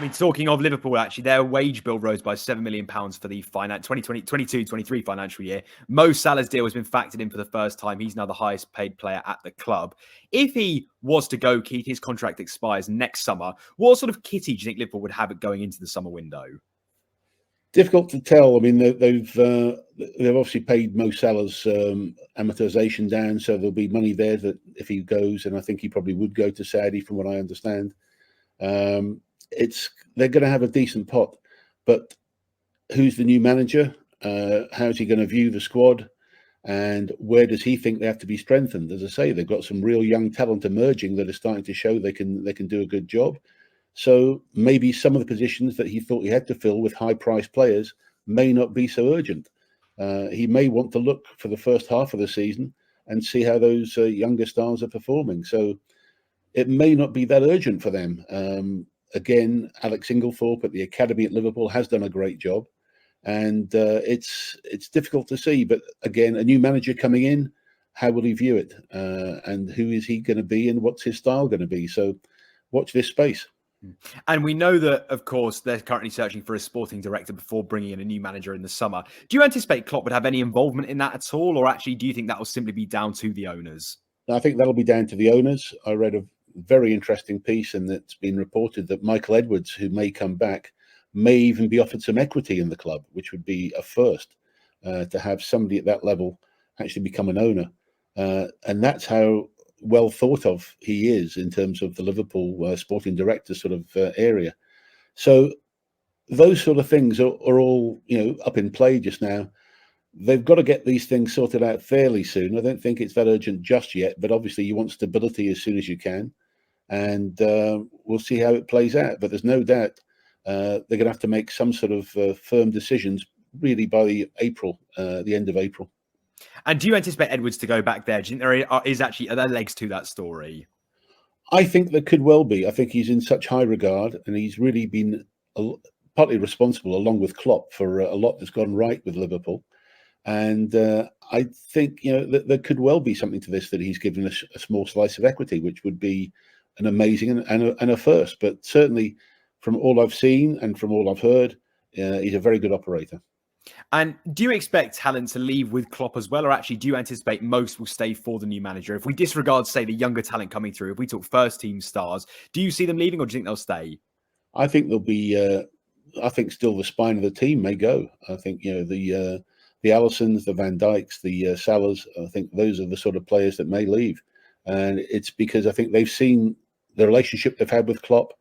Talking of Liverpool, actually, their wage bill rose by £7 million for the 22-23 financial year. Mo Salah's deal has been factored in for the first time. He's now the highest paid player at the club. If he was to go, Keith, his contract expires next summer. What sort of kitty do you think Liverpool would have it going into the summer window? Difficult to tell. I mean, they've obviously paid Mo Salah's amortization down, so there'll be money there that if he goes, and I think he probably would go to Saudi, from what I understand. They're going to have a decent pot, but who's the new manager? How's he going to view the squad, and where does he think they have to be strengthened? As I say, they've got some real young talent emerging that are starting to show they can do a good job. So maybe some of the positions that he thought he had to fill with high-priced players may not be so urgent. He may want to look for the first half of the season and see how those younger stars are performing. So it may not be that urgent for them. Again, Alex Inglethorpe at the academy at Liverpool has done a great job, and it's difficult to see. But again, a new manager coming in, how will he view it, and who is he going to be, and what's his style going to be? So watch this space. And we know that, of course, they're currently searching for a sporting director before bringing in a new manager in the summer. Do you anticipate Klopp would have any involvement in that at all, or actually do you think that will simply be down to the owners? I think that'll be down to the owners. I read a very interesting piece, and it's been reported that Michael Edwards, who may come back, may even be offered some equity in the club, which would be a first, to have somebody at that level actually become an owner. And that's how well thought of he is in terms of the Liverpool sporting director sort of area. So those sort of things are all, up in play just now. They've got to get these things sorted out fairly soon. I don't think it's that urgent just yet, but obviously you want stability as soon as you can. And we'll see how it plays out. But there's no doubt they're going to have to make some sort of firm decisions really by the end of April. And do you anticipate Edwards to go back there? Do you think are there legs to that story? I think there could well be. I think he's in such high regard, and he's really been partly responsible, along with Klopp, for a lot that's gone right with Liverpool. And I think that there could well be something to this, that he's given us a small slice of equity, which would be an amazing and a first. But certainly, from all I've seen and from all I've heard, he's a very good operator. And do you expect talent to leave with Klopp as well, or actually do you anticipate most will stay for the new manager? If we disregard, say, the younger talent coming through, if we talk first-team stars, do you see them leaving, or do you think they'll stay? I think there'll be. I think still the spine of the team may go. I think the Allisons, the Van Dijks, the Salahs. I think those are the sort of players that may leave, and it's because I think they've seen the relationship they've had with Klopp,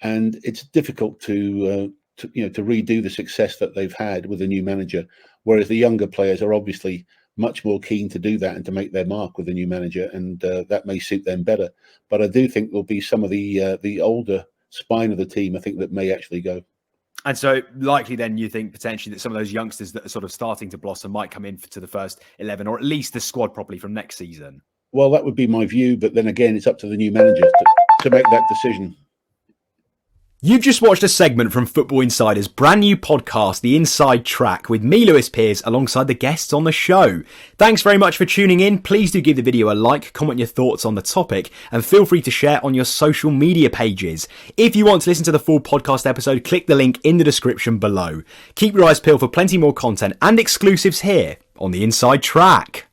and it's difficult to redo the success that they've had with a new manager, whereas the younger players are obviously much more keen to do that and to make their mark with a new manager, and that may suit them better. But I do think there'll be some of the older spine of the team, I think, that may actually go. And so likely then you think potentially that some of those youngsters that are sort of starting to blossom might come in to the first 11, or at least the squad properly from next season? Well, that would be my view, but then again, it's up to the new manager to make that decision. You've just watched a segment from Football Insider's brand new podcast, The Inside Track, with me, Lewis Pearce, alongside the guests on the show. Thanks very much for tuning in. Please do give the video a like, comment your thoughts on the topic, and feel free to share on your social media pages. If you want to listen to the full podcast episode, click the link in the description below. Keep your eyes peeled for plenty more content and exclusives here on The Inside Track.